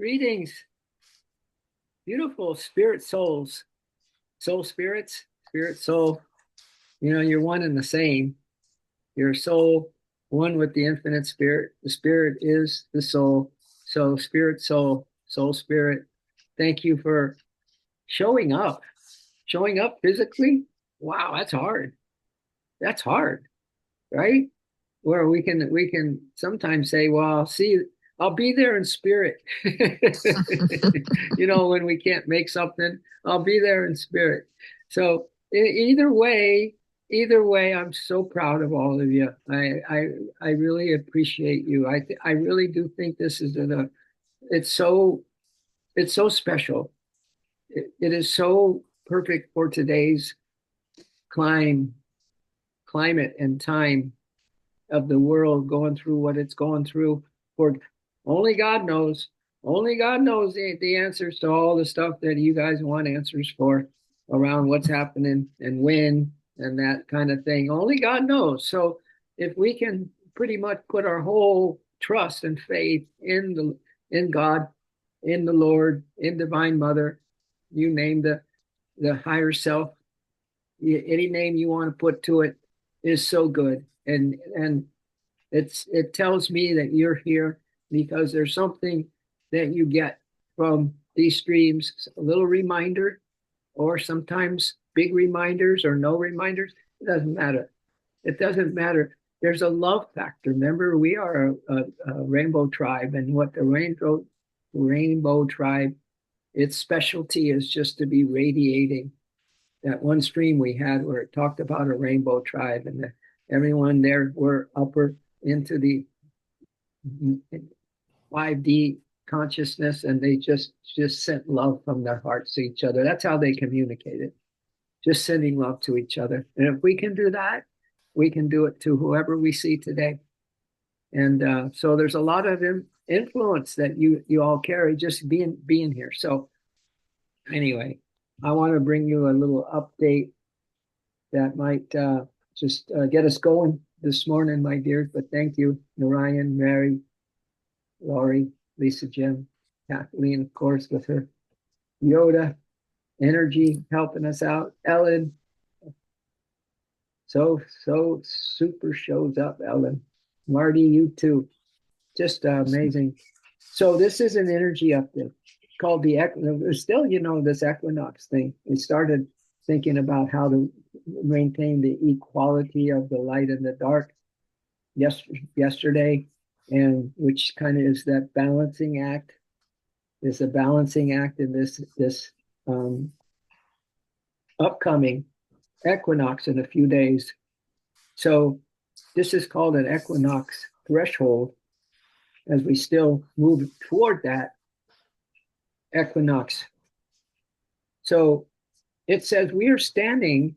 Greetings, beautiful spirit souls, soul spirits, spirit soul. You know, you're one and the same. Your soul, one with the infinite spirit. The spirit is the soul. So, spirit, soul, soul, spirit. Thank you for showing up. Showing up physically. Wow, that's hard. That's hard, right? Where we can sometimes say, well, I'll be there in spirit. You know, when we can't make something, I'll be there in spirit. So either way, I'm so proud of all of you. I really appreciate you. I really do think this is it's so it's so special. It is so perfect for today's climb climate and time of the world going through what it's going through. For only God knows, only God knows the answers to all the stuff that you guys want answers for around what's happening and when and that kind of thing. Only God knows. So if we can pretty much put our whole trust and faith in God, in the Lord, in Divine Mother, you name the higher self, any name you want to put to it is so good. And it tells me that you're here because there's something that you get from these streams, a little reminder, or sometimes big reminders or no reminders. It doesn't matter. It doesn't matter. There's a love factor. Remember, we are a rainbow tribe, and what the rainbow tribe, its specialty is just to be radiating. That one stream we had where it talked about a rainbow tribe, and everyone there were upper into the 5D consciousness, and they just sent love from their hearts to each other. That's how they communicated, just sending love to each other. And if we can do that, we can do it to whoever we see today. And so there's a lot of influence that you all carry just being here. So anyway, I want to bring you a little update that might just get us going this morning, my dears. But thank you, Narayan, Mary, Laurie, Lisa, Jim, Kathleen, of course, with her Yoda energy helping us out. Ellen, so super shows up, Ellen. Marty, you too. Just amazing. So this is an energy update called the Equinox. Still, you know, this Equinox thing. We started thinking about how to maintain the equality of the light and the dark yesterday, and which kind of is that balancing act. Is a balancing act in this upcoming equinox in a few days. So this is called an equinox threshold as we still move toward that equinox. So it says we are standing,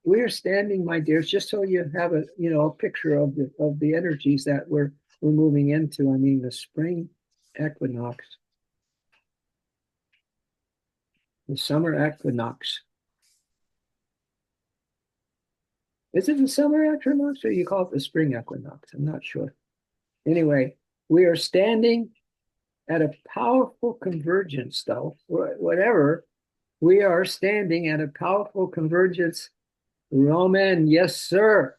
my dears, just so you have a picture of the energies that we're moving into. I mean, the spring equinox, the summer equinox. Is it the summer equinox or you call it the spring equinox? I'm not sure. Anyway, we are standing at a powerful convergence, though. Whatever, we are standing at a powerful convergence. Roman, yes, sir.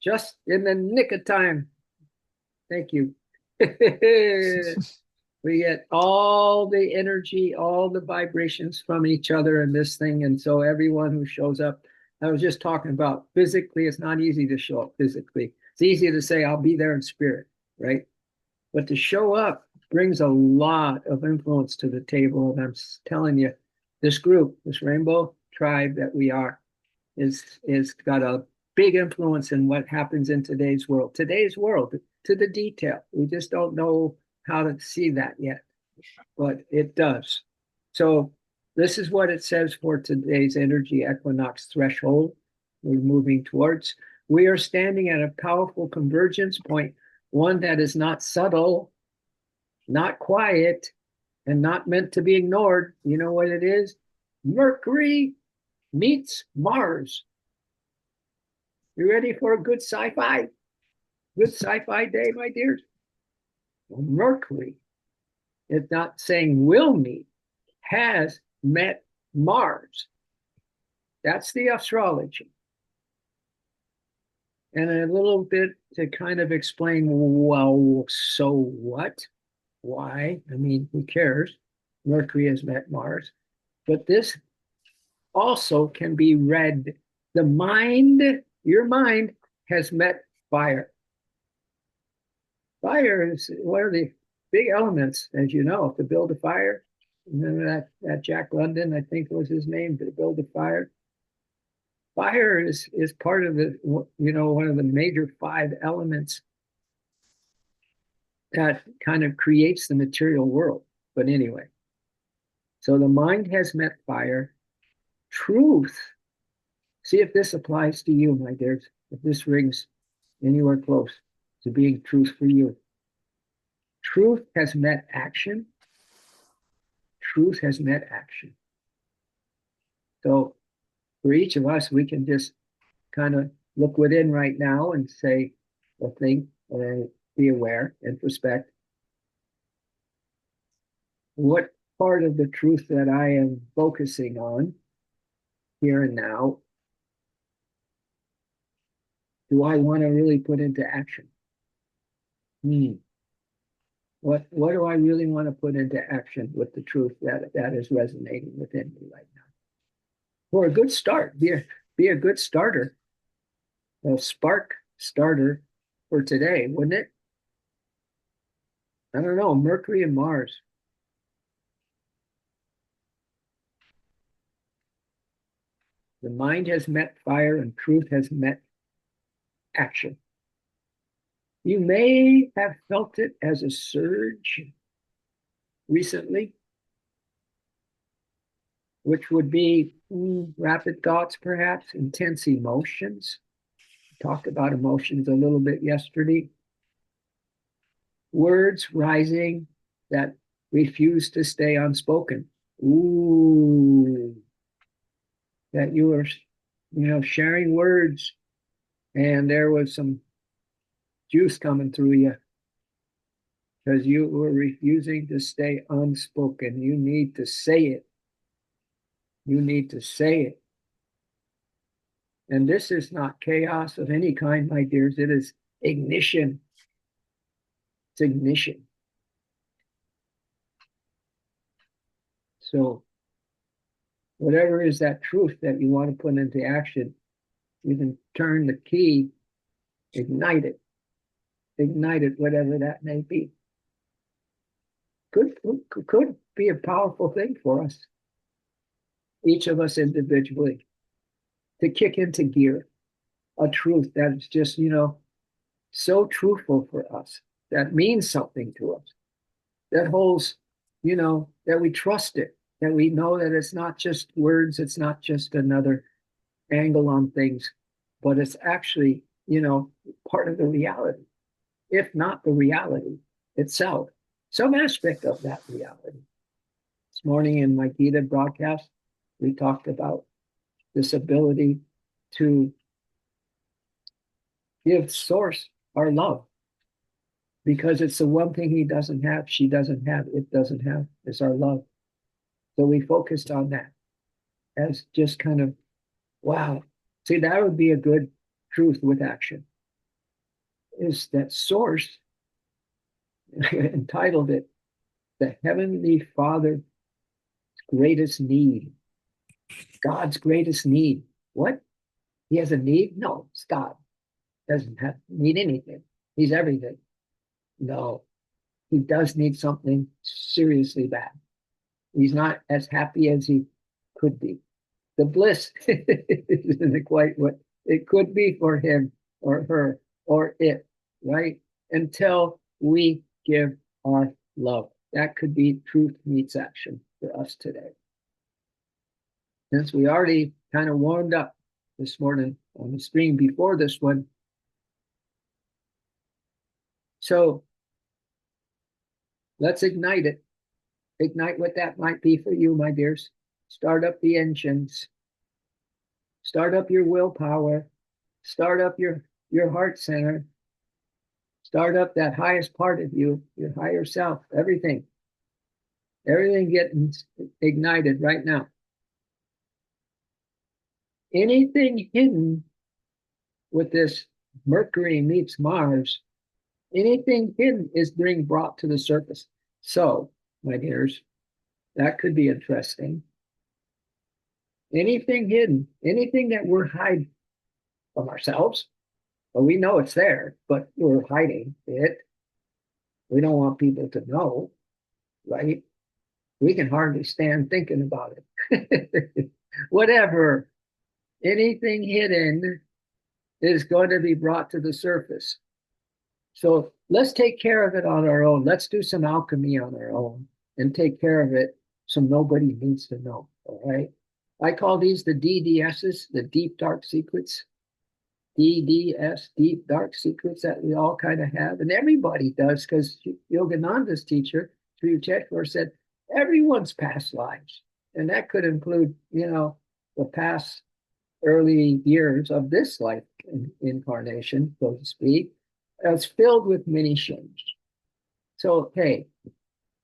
Just in the nick of time. Thank you. We get all the energy, all the vibrations from each other in this thing. And so everyone who shows up, I was just talking about physically, it's not easy to show up physically. It's easy to say, I'll be there in spirit, right? But to show up brings a lot of influence to the table. And I'm telling you, this group, this rainbow tribe that we are, is got a big influence in what happens in today's world. Today's world, to the detail. We just don't know how to see that yet, but it does. So this is what it says for today's energy equinox threshold we're moving towards. We are standing at a powerful convergence point, one that is not subtle, not quiet, and not meant to be ignored. You know what it is? Mercury meets Mars. You ready for a good sci-fi? Good sci-fi day, my dears? Well, Mercury It's not saying will meet, has met Mars. That's the astrology. And a little bit to kind of explain, well, so what? Why? I mean, who cares? Mercury has met Mars. But this also can be read. The mind, your mind, has met fire. Fire is one of the big elements, as you know, to build a fire. Remember that Jack London, I think was his name, to build a fire. Fire is part of the, one of the major five elements that kind of creates the material world. But anyway, so the mind has met fire. Truth. See if this applies to you, my dears. If this rings anywhere close to being truth for you. Truth has met action. Truth has met action. So for each of us, we can just kind of look within right now and say, or think, or be aware and respect. What part of the truth that I am focusing on here and now do I want to really put into action? What do I really want to put into action with the truth that is resonating within me right now? For a good start, be a good starter, a spark starter for today, wouldn't it? I don't know, Mercury and Mars. The mind has met fire and truth has met action. You may have felt it as a surge recently, which would be rapid thoughts, perhaps, intense emotions. We talked about emotions a little bit yesterday. Words rising that refuse to stay unspoken. Ooh, that you were, sharing words and there was some juice coming through you because you were refusing to stay unspoken. You need to say it. You need to say it. And this is not chaos of any kind, my dears. It is ignition. It's ignition. So, whatever is that truth that you want to put into action, you can turn the key, ignite it, whatever that may be. Could be a powerful thing for us, each of us individually, to kick into gear a truth that is just, so truthful for us, that means something to us, that holds, that we trust it, that we know that it's not just words, it's not just another angle on things, but it's actually, part of the reality, if not the reality itself, some aspect of that reality. This morning in my Gita broadcast, we talked about this ability to give Source our love because it's the one thing he doesn't have, she doesn't have, it doesn't have, is our love. So we focused on that as just kind of, wow. See, that would be a good truth with action, is that Source entitled it the Heavenly Father's greatest need. God's greatest need. What? He has a need? No, it's God. Doesn't need anything. He's everything. No, he does need something seriously bad. He's not as happy as he could be. The bliss isn't quite what it could be for him or her or it, right? Until we give our love. That could be truth meets action for us today. Since we already kind of warmed up this morning on the stream before this one. So let's ignite it. Ignite what that might be for you, my dears. Start up the engines. Start up your willpower. Start up your heart center. Start up that highest part of you, your higher self, everything. Everything getting ignited right now. Anything hidden with this Mercury meets Mars, anything hidden is being brought to the surface. So, my dears, that could be interesting. Anything hidden, anything that we're hiding from ourselves, well, we know it's there, but we're hiding it. We don't want people to know, right? We can hardly stand thinking about it. Whatever, anything hidden is going to be brought to the surface. So let's take care of it on our own. Let's do some alchemy on our own and take care of it so nobody needs to know. All right. I call these the DDSs, the deep dark secrets. DDS, deep dark secrets that we all kind of have. And everybody does, because Yogananda's teacher, Sri Yukteswar, said everyone's past lives. And that could include, the past early years of this life incarnation, so to speak. It's filled with many shames. So, hey,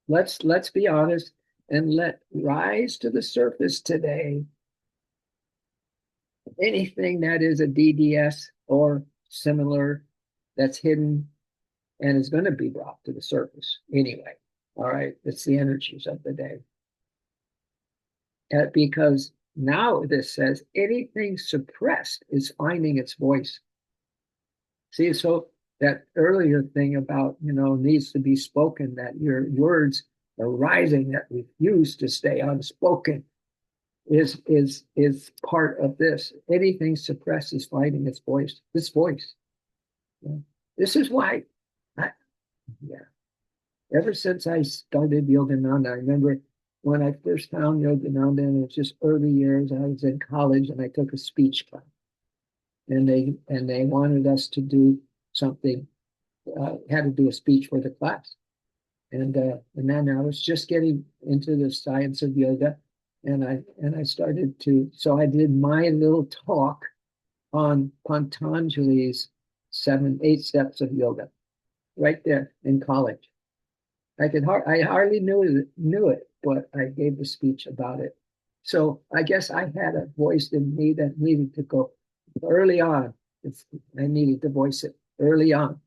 let's be honest and let rise to the surface today anything that is a DDS or similar that's hidden and is going to be brought to the surface anyway. All right, it's the energies of the day. Because now this says anything suppressed is finding its voice. See, so that earlier thing about, needs to be spoken, that your words are rising that refuse to stay unspoken is part of this. Anything suppressed is finding its voice. This voice. Yeah. This is why yeah. Ever since I started Yogananda, I remember when I first found Yogananda, and it was just early years. I was in college and I took a speech class, and they wanted us to do something. Had to do a speech for the class, and then I was just getting into the science of yoga, and I started to. So I did my little talk on Patanjali's 8 steps of yoga, right there in college. I hardly knew it, but I gave the speech about it. So I guess I had a voice in me that needed to go early on. I needed to voice it early on.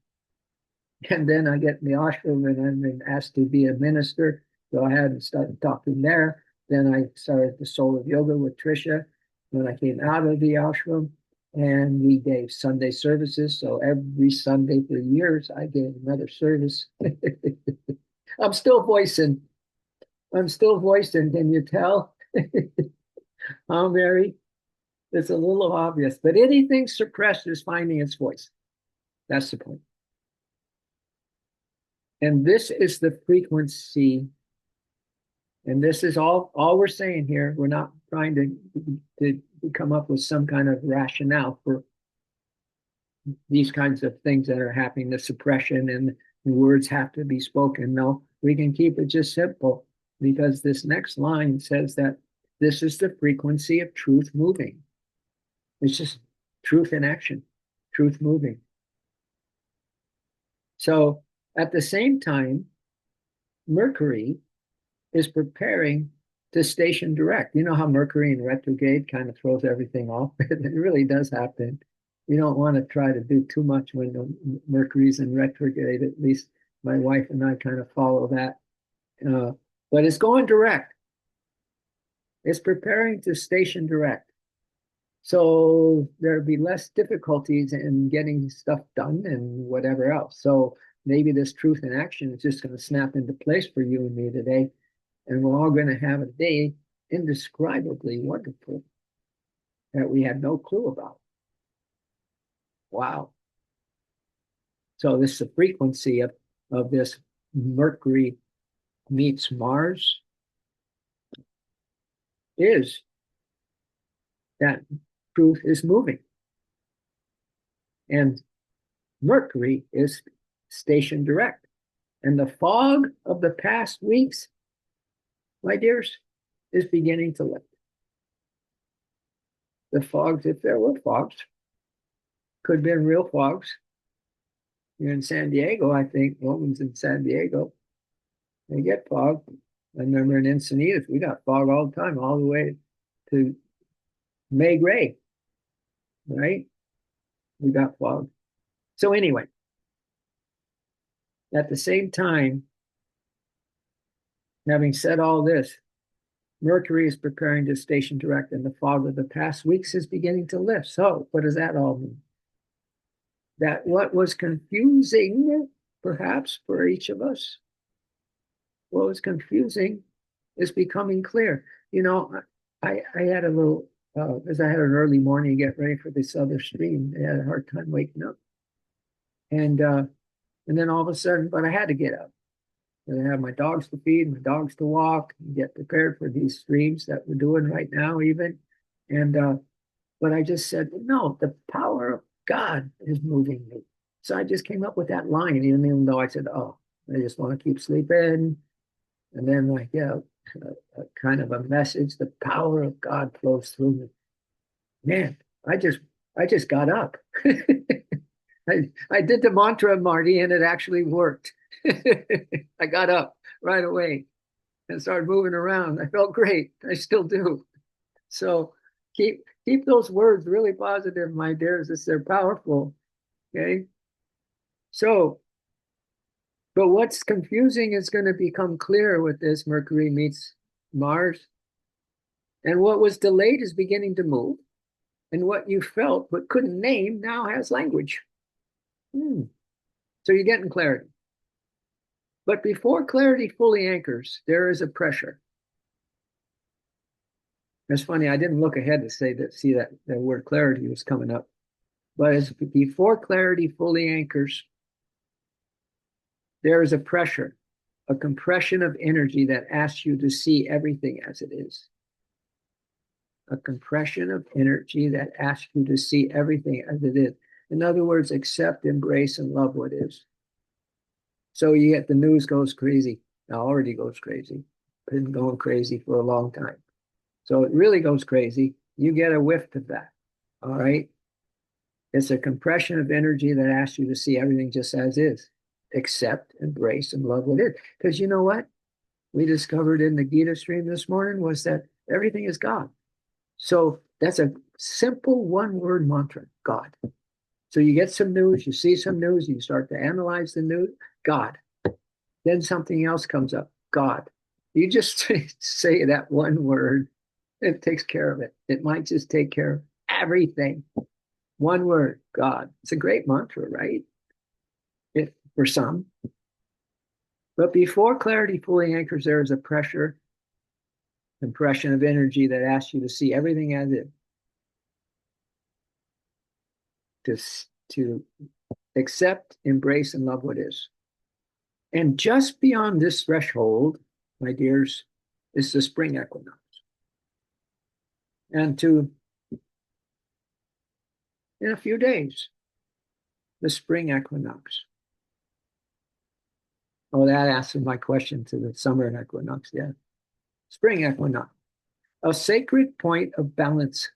And then I get in the ashram and I'm been asked to be a minister. So I had to start talking there. Then I started the Soul of Yoga with Trisha when I came out of the ashram. And we gave Sunday services. So every Sunday for years, I gave another service. I'm still voicing. I'm still voicing. Can you tell? Huh, Mary? It's a little obvious, but anything suppressed is finding its voice. That's the point. And this is the frequency. And this is all we're saying here. We're not trying to come up with some kind of rationale for these kinds of things that are happening, the suppression and the words have to be spoken. No, we can keep it just simple because this next line says that this is the frequency of truth moving. It's just truth in action, truth moving. So at the same time, Mercury is preparing to station direct. You know how Mercury in retrograde kind of throws everything off? It really does happen. You don't want to try to do too much when Mercury's in retrograde. At least my wife and I kind of follow that. But it's going direct. It's preparing to station direct. So there'll be less difficulties in getting stuff done and whatever else. So maybe this truth in action is just going to snap into place for you and me today. And we're all going to have a day indescribably wonderful that we had no clue about. Wow. So this is the frequency of this Mercury meets Mars is that truth is moving. And Mercury is station direct. And the fog of the past weeks, my dears, is beginning to lift. The fogs, if there were fogs, could have been real fogs. You're in San Diego, I think. Woman's in San Diego. They get fog. I remember in Encinitas, we got fog all the time, all the way to May Gray, right? We got fog. So anyway, at the same time, having said all this, Mercury is preparing to station direct, and the fog of the past weeks is beginning to lift. So, what does that all mean? That what was confusing, perhaps for each of us, what was confusing is becoming clear. You know, I had a little, because I had an early morning to get ready for this other stream. I had a hard time waking up. And then all of a sudden, but I had to get up. And I have my dogs to feed, my dogs to walk, and get prepared for these streams that we're doing right now, even. And but I just said, no, the power of God is moving me. So I just came up with that line, even though I said, oh, I just want to keep sleeping. And then like, yeah, a kind of a message, the power of God flows through me. Man, I just got up. I did the mantra, Marty, and it actually worked. I got up right away and started moving around. I felt great. I still do. So keep those words really positive, my dears. They're powerful. Okay. So, but what's confusing is going to become clear with this Mercury meets Mars. And what was delayed is beginning to move. And what you felt but couldn't name now has language. So you're getting clarity. But before clarity fully anchors, there is a pressure. It's funny, I didn't look ahead to see that the word clarity was coming up. But as before clarity fully anchors, there is a pressure, a compression of energy that asks you to see everything as it is. A compression of energy that asks you to see everything as it is. In other words, accept, embrace, and love what is. So you get the news goes crazy. It already goes crazy. Been going crazy for a long time. So it really goes crazy. You get a whiff of that. All right. It's a compression of energy that asks you to see everything just as is. Accept, embrace, and love what is. Because you know what? We discovered in the Gita stream this morning was that everything is God. So that's a simple one-word mantra, God. So you get some news, you see some news, you start to analyze the news, God. Then something else comes up, God. You just say that one word, it takes care of it. It might just take care of everything. One word, God. It's a great mantra, right? For some. But before clarity fully anchors, there is a pressure, compression of energy that asks you to see everything as it to accept, embrace, and love what is. And just beyond this threshold, my dears, is the spring equinox. And in a few days, the spring equinox. Oh, that answered my question to the summer equinox. Yeah. Spring equinox, a sacred point of balance.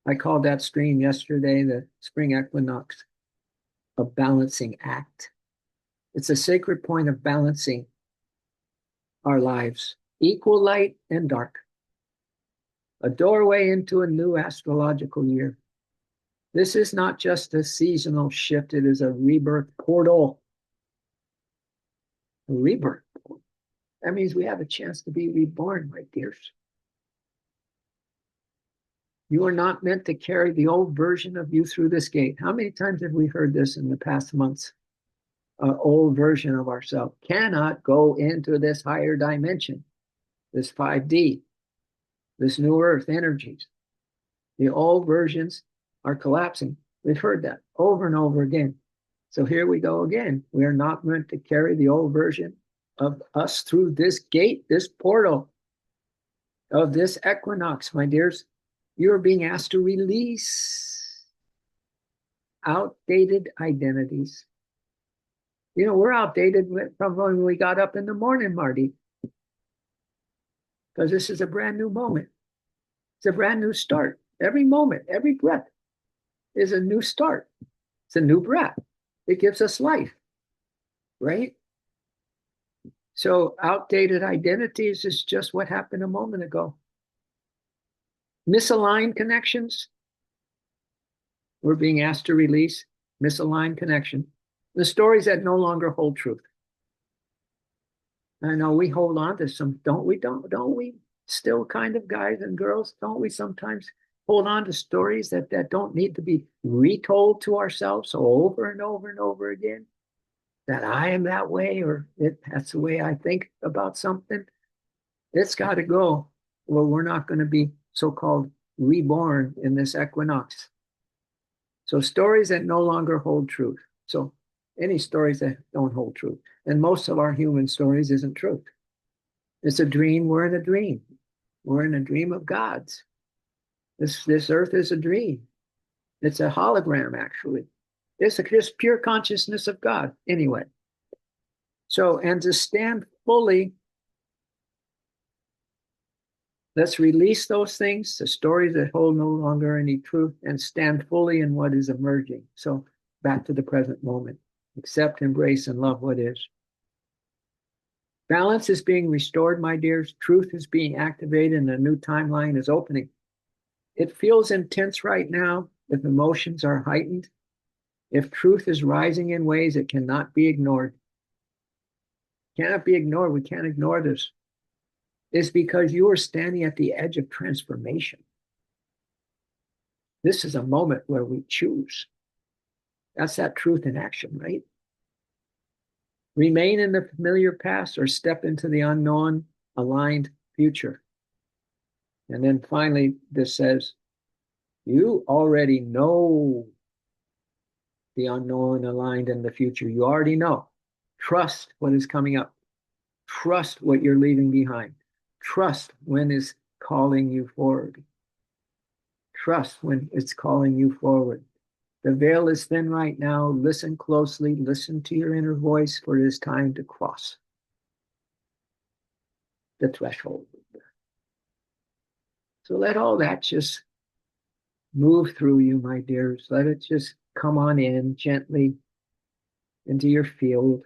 I called that stream yesterday the spring equinox, a balancing act. It's a sacred point of balancing our lives, equal light and dark, a doorway into a new astrological year. This is not just a seasonal shift, it is a rebirth portal. A rebirth portal. That means we have a chance to be reborn, my dears. You are not meant to carry the old version of you through this gate. How many times have we heard this in the past months? Old version of ourselves cannot go into this higher dimension, this 5D, this new earth energies. The old versions are collapsing. We've heard that over and over again. So here we go again. We are not meant to carry the old version of us through this gate, this portal of this equinox, my dears. You are being asked to release outdated identities. You know, we're outdated from when we got up in the morning, Marty, because this is a brand new moment. It's a brand new start. Every moment, every breath is a new start. It's a new breath. It gives us life, right? So outdated identities is just what happened a moment ago. Misaligned connections, we're being asked to release misaligned connection. The stories that no longer hold truth. I know we hold on to some, don't we? Don't we? Still, kind of guys and girls, don't we sometimes hold on to stories that don't need to be retold to ourselves over and over and over again? That I am that way, or that's the way I think about something. It's got to go. Well, we're not going to be so-called reborn in this equinox. So stories that no longer hold truth. So any stories that don't hold truth. And most of our human stories isn't truth. It's a dream. We're in a dream. We're in a dream of God's. This earth is a dream. It's a hologram, actually. It's just pure consciousness of God. Anyway. So, and to stand fully, let's release those things, the stories that hold no longer any truth, and stand fully in what is emerging. So back to the present moment. Accept, embrace, and love what is. Balance is being restored, my dears. Truth is being activated, and a new timeline is opening. It feels intense right now if emotions are heightened. If truth is rising in ways it cannot be ignored. Cannot be ignored. We can't ignore this. It's because you are standing at the edge of transformation. This is a moment where we choose. That's that truth in action, right? Remain in the familiar past or step into the unknown, aligned future. And then finally, this says, you already know the unknown, aligned, in the future. You already know. Trust what is coming up. Trust what you're leaving behind. Trust when it's calling you forward. Trust when it's calling you forward. The veil is thin right now. Listen closely. Listen to your inner voice, for it is time to cross the threshold. So let all that just move through you, my dears. Let it just come on in gently into your field,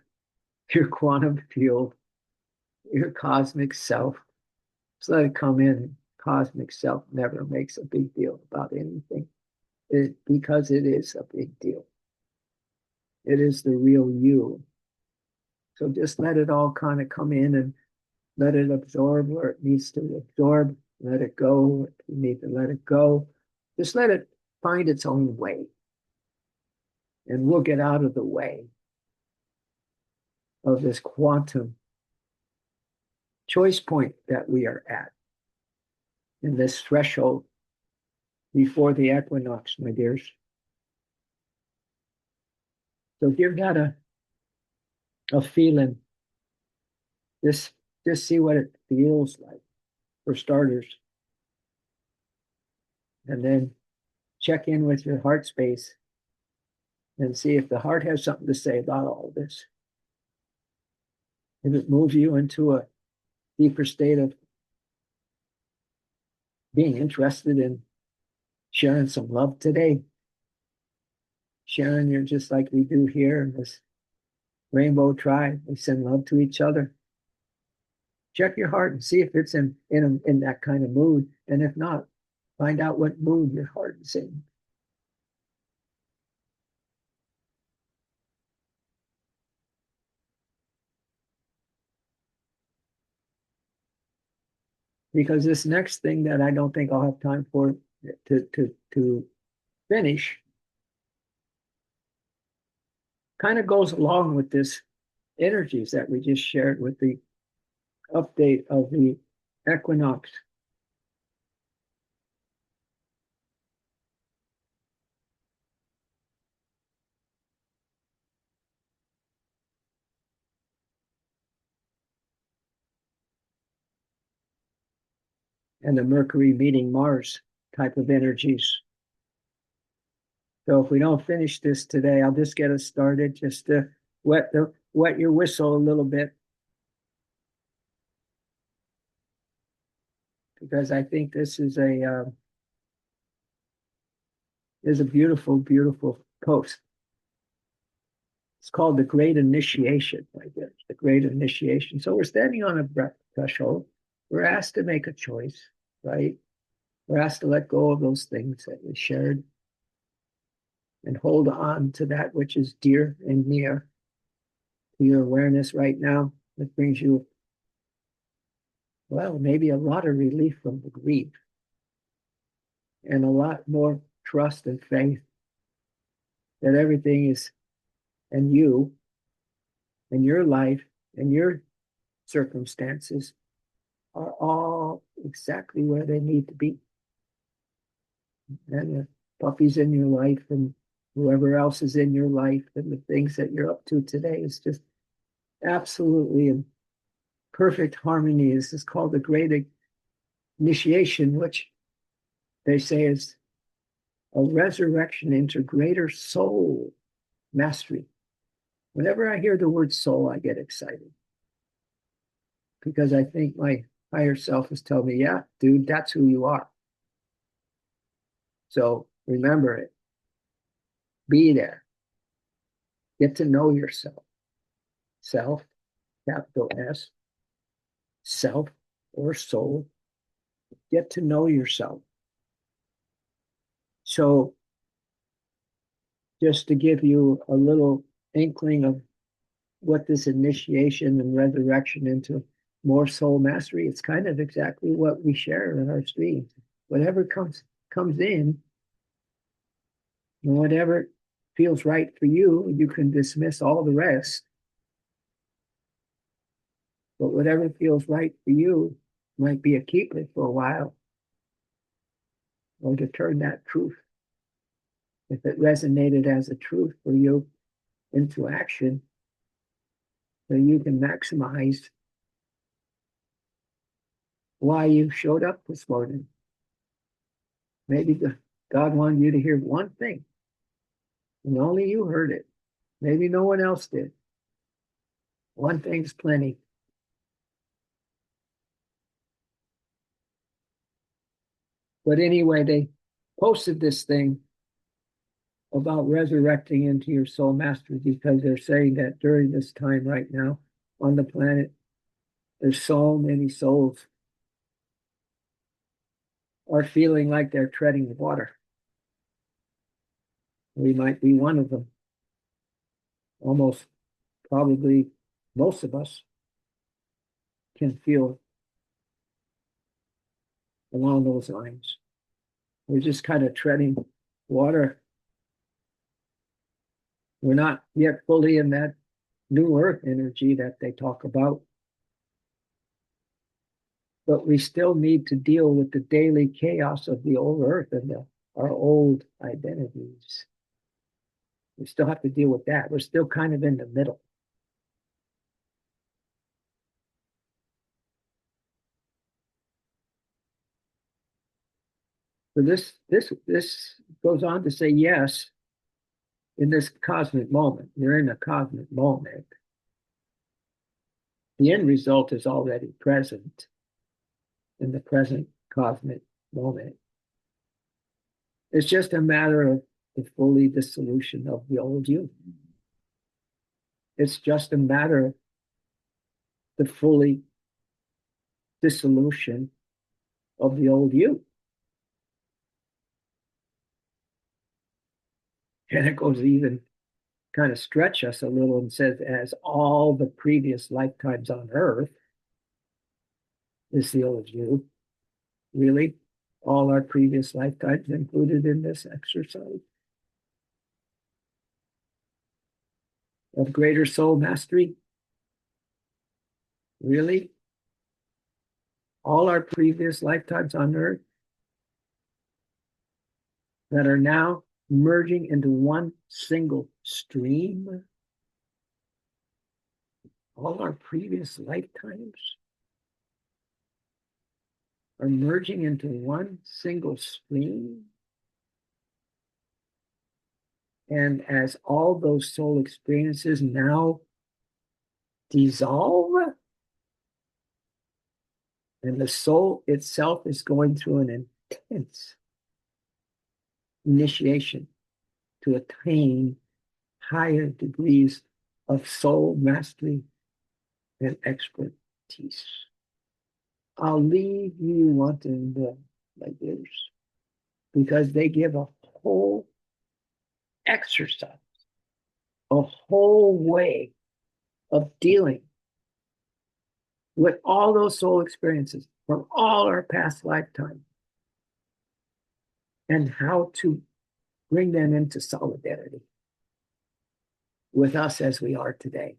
your quantum field, your cosmic self. Just let it come in. Cosmic self never makes a big deal about anything because it is a big deal. It is the real you. So just let it all kind of come in and let it absorb where it needs to absorb. Let it go. You need to let it go. Just let it find its own way. And we'll get out of the way of this quantum choice point that we are at in this threshold before the equinox, my dears. So give that a feeling. Just see what it feels like for starters. And then check in with your heart space and see if the heart has something to say about all this. If it moves you into a deeper state of being interested in sharing some love today. Sharing, you're just like we do here in this rainbow tribe. We send love to each other. Check your heart and see if it's in that kind of mood. And if not, find out what mood your heart is in. Because this next thing that I don't think I'll have time for to finish kind of goes along with this energies that we just shared with the update of the equinox. And the Mercury meeting Mars type of energies. So if we don't finish this today, I'll just get us started, just to wet your whistle a little bit, because I think this is a beautiful, beautiful post. It's called the Great Initiation, I guess, the Great Initiation. So we're standing on a threshold. We're asked to make a choice, right? We're asked to let go of those things that we shared and hold on to that which is dear and near to your awareness right now. That brings you, well, maybe a lot of relief from the grief and a lot more trust and faith that everything is, and you and your life and your circumstances are all exactly where they need to be. And the puppies in your life and whoever else is in your life and the things that you're up to today is just absolutely in perfect harmony. This is called the Great Initiation, which they say is a resurrection into greater soul mastery. Whenever I hear the word soul, I get excited because I think my higher self is telling me, yeah, dude, that's who you are. So remember it. Be there. Get to know yourself. Self, capital S, self or soul. Get to know yourself. So just to give you a little inkling of what this initiation and resurrection into more soul mastery, it's kind of exactly what we share in our stream. Whatever comes in, and whatever feels right for you, you can dismiss all the rest. But whatever feels right for you might be a keeper for a while, or to turn that truth, if it resonated as a truth for you, into action, so you can maximize why you showed up this morning. Maybe God wanted you to hear one thing, and only you heard it. Maybe no one else did. One thing's plenty. But anyway, they posted this thing about resurrecting into your soul mastery because they're saying that during this time right now on the planet, there's so many souls are feeling like they're treading water. We might be one of them. Almost probably most of us can feel along those lines. We're just kind of treading water. We're not yet fully in that new earth energy that they talk about. But we still need to deal with the daily chaos of the old earth and our old identities. We still have to deal with that. We're still kind of in the middle. So this goes on to say, yes, in this cosmic moment, you're in a cosmic moment. The end result is already present in the present cosmic moment. It's just a matter of the fully dissolution of the old you. It's just a matter of the fully dissolution of the old you. And it goes even kind of stretch us a little and says, as all the previous lifetimes on earth is the old you. Really? All our previous lifetimes included in this exercise of greater soul mastery? Really? All our previous lifetimes on earth that are now merging into one single stream? All our previous lifetimes are merging into one single stream? And as all those soul experiences now dissolve, and the soul itself is going through an intense initiation to attain higher degrees of soul mastery and expertise. I'll leave you wanting them, my dears, because they give a whole exercise, a whole way of dealing with all those soul experiences from all our past lifetimes and how to bring them into solidarity with us as we are today,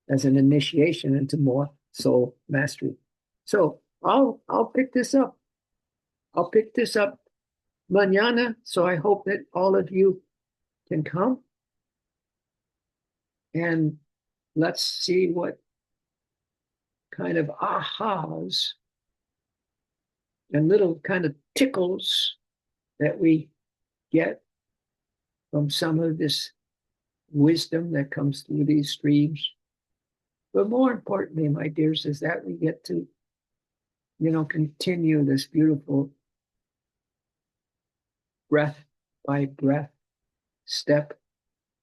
as an initiation into more soul mastery. So I'll pick this up. I'll pick this up mañana. So I hope that all of you can come and let's see what kind of ahas and little kind of tickles that we get from some of this wisdom that comes through these streams. But more importantly, my dears, is that we get to, continue this beautiful breath by breath, step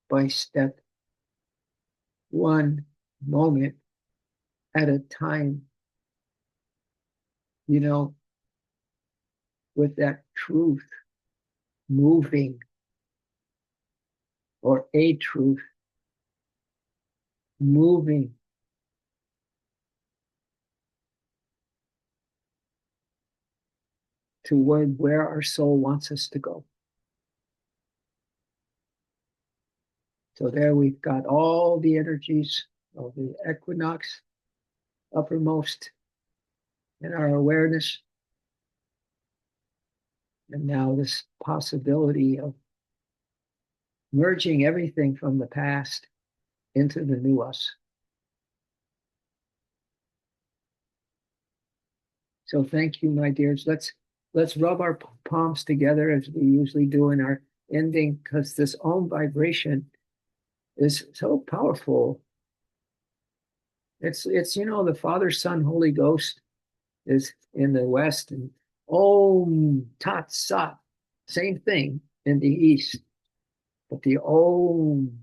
by step, one moment at a time, with that truth moving, or a truth moving toward where our soul wants us to go. So there we've got all the energies of the equinox uppermost in our awareness. And now this possibility of merging everything from the past into the new us. So thank you, my dears. Let's rub our palms together as we usually do in our ending, because this Om vibration is so powerful. It's the Father, Son, Holy Ghost is in the West, and Om Tat Sat, same thing in the East. But the Om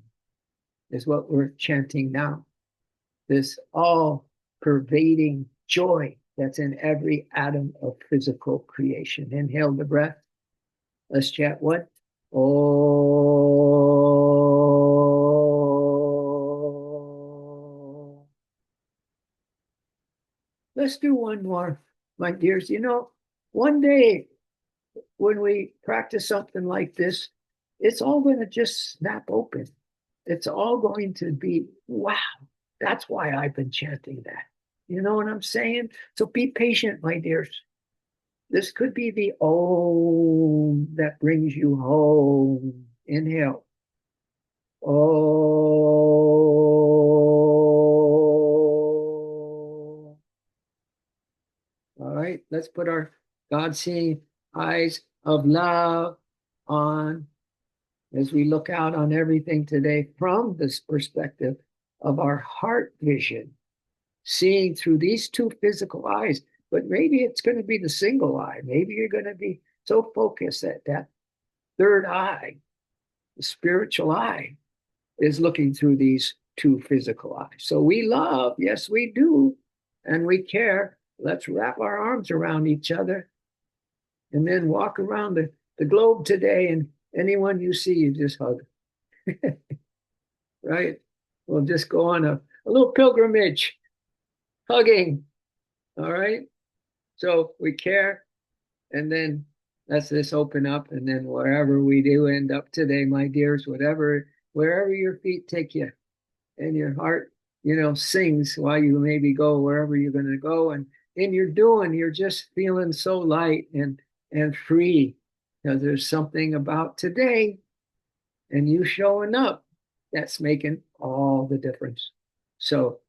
is what we're chanting now. This all-pervading joy that's in every atom of physical creation. Inhale the breath. Let's chant what? Oh. Let's do one more, my dears. One day when we practice something like this, it's all going to just snap open. It's all going to be, wow, that's why I've been chanting that. You know what I'm saying? So be patient, my dears. This could be the Om that brings you home. Inhale. Oh. All right, let's put our God-seeing eyes of love on as we look out on everything today from this perspective of our heart vision, seeing through these two physical eyes. But maybe it's going to be the single eye. Maybe you're going to be so focused that that third eye, the spiritual eye, is looking through these two physical eyes. So we love, yes, we do, and we care. Let's wrap our arms around each other and then walk around the globe today, and anyone you see, you just hug. Right? We'll just go on a little pilgrimage, hugging. All right? So we care, and then let's just open up, and then wherever we do end up today, my dears, wherever your feet take you, and your heart, sings while you maybe go wherever you're going to go, and you're just feeling so light and free, because there's something about today and you showing up that's making all the difference. So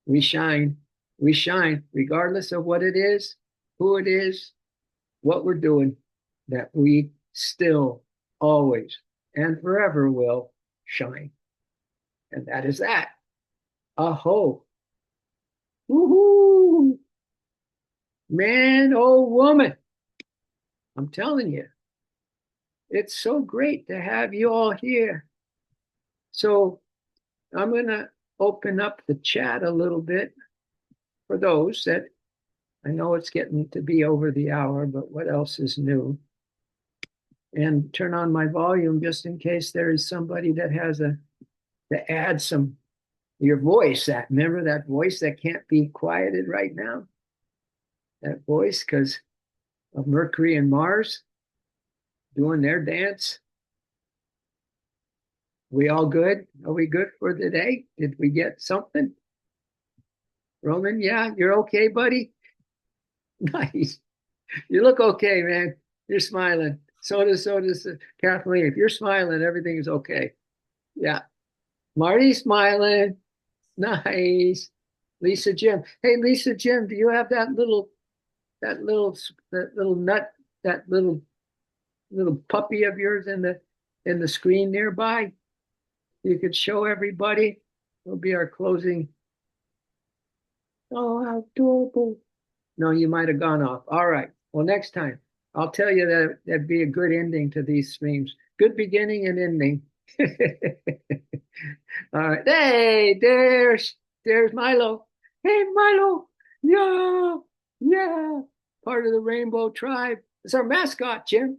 we shine regardless of what it is, who it is, what we're doing, that we still always and forever will shine. And that is that. Aho. Woohoo. Man, oh woman. I'm telling you, it's so great to have you all here. So I'm gonna open up the chat a little bit for those that I know it's getting to be over the hour, but what else is new? And turn on my volume just in case there is somebody that has a to add some your voice. That remember that voice that can't be quieted right now. That voice because of Mercury and Mars doing their dance. We all good? Are we good for today? Did we get something? Roman, yeah, you're okay, buddy? Nice. You look okay, man. You're smiling. So does Kathleen. If you're smiling, everything is okay. Yeah. Marty's smiling. Nice. Lisa Jim. Hey, Lisa Jim, do you have that little that little nut, that little puppy of yours in the screen nearby? You could show everybody. It'll be our closing. Oh, how adorable. No, you might have gone off. All right. Well, next time I'll tell you that that'd be a good ending to these streams. Good beginning and ending. All right. Hey, there's Milo. Hey, Milo. Yeah, yeah. Part of the Rainbow Tribe. It's our mascot, Jim.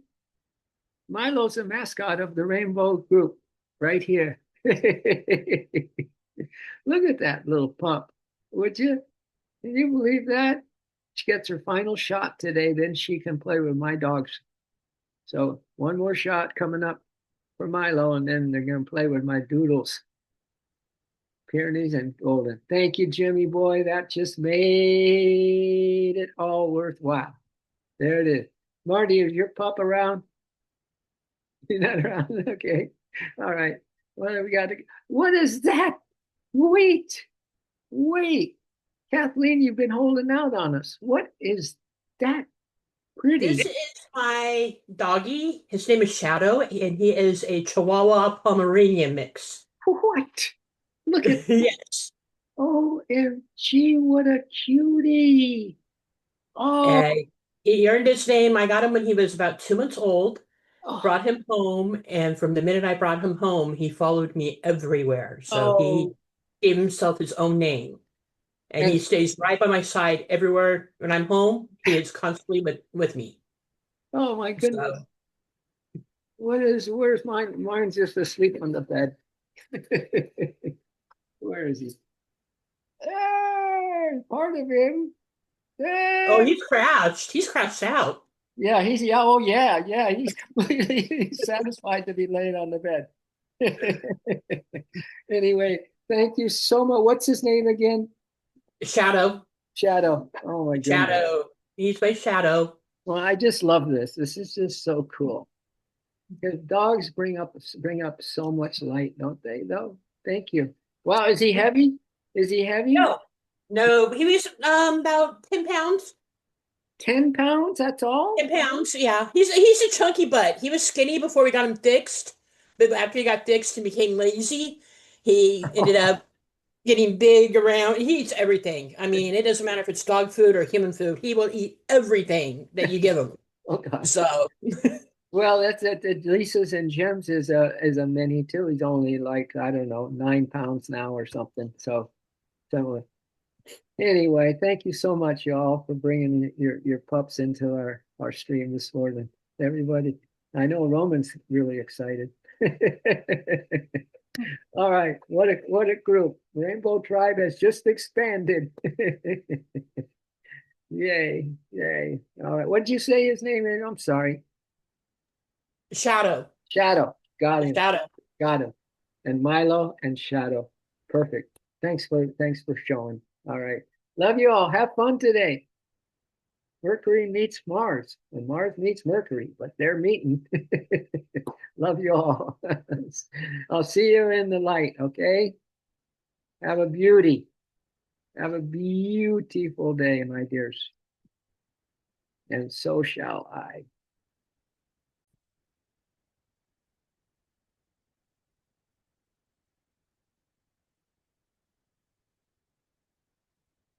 Milo's the mascot of the Rainbow Group right here. Look at that little pup. Would you? Can you believe that? She gets her final shot today, then she can play with my dogs. So one more shot coming up for Milo, and then they're going to play with my doodles, Pyrenees and Golden. Thank you, Jimmy boy. That just made it all worthwhile. There it is. Marty, is your pup around? He's not around. Okay. All right. What have we got? What is that? Wait, wait. Kathleen, you've been holding out on us. What is that pretty? This is my doggy. His name is Shadow, and he is a Chihuahua Pomeranian mix. What? Look at Yes. OMG, what a cutie. Oh, Uh, he earned his name. I got him when he was about 2 months old, oh, brought him home, and from the minute I brought him home, he followed me everywhere. So he oh. gave himself his own name, and And he stays right by my side everywhere when I'm home. He is constantly with me. oh my goodness. So Where's mine? Mine's just asleep on the bed. Where is he? There, part of him. oh, There. he's crashed. He's crashed out. Yeah, yeah, oh yeah, he's completely satisfied to be laid on the bed. Anyway, thank you so much. What's his name again? Shadow. Shadow. Oh my goodness. Shadow. He's my shadow. Well, I just love this. This is just so cool. Because dogs bring up so much light, don't they? Though. Thank you. Wow, is he heavy? Is he heavy? No, no, he was about 10 pounds. 10 pounds? That's all? 10 pounds, yeah. He's a chunky butt. He was skinny before we got him fixed. But after he got fixed and became lazy, he ended up getting big around. He eats everything. I mean, it doesn't matter if it's dog food or human food. He will eat everything that you give him. Oh God. So, Well, that's it. Lisa's and Jim's is a mini too. He's only like, I don't know, 9 pounds now or something. So anyway, thank you so much, y'all, for bringing your pups into our stream this morning. Everybody, I know Roman's really excited. All right, what a group! Rainbow Tribe has just expanded. Yay, yay! All right, what did you say his name is? I'm sorry. Shadow. Shadow. Got him. Shadow. Got him. And Milo and Shadow. Perfect. Thanks for showing. All right. Love you all. Have fun today. Mercury meets Mars, and Mars meets Mercury, but they're meeting. Love you all. I'll see you in the light, okay? Have a beauty. Have a beautiful day, my dears. And so shall I.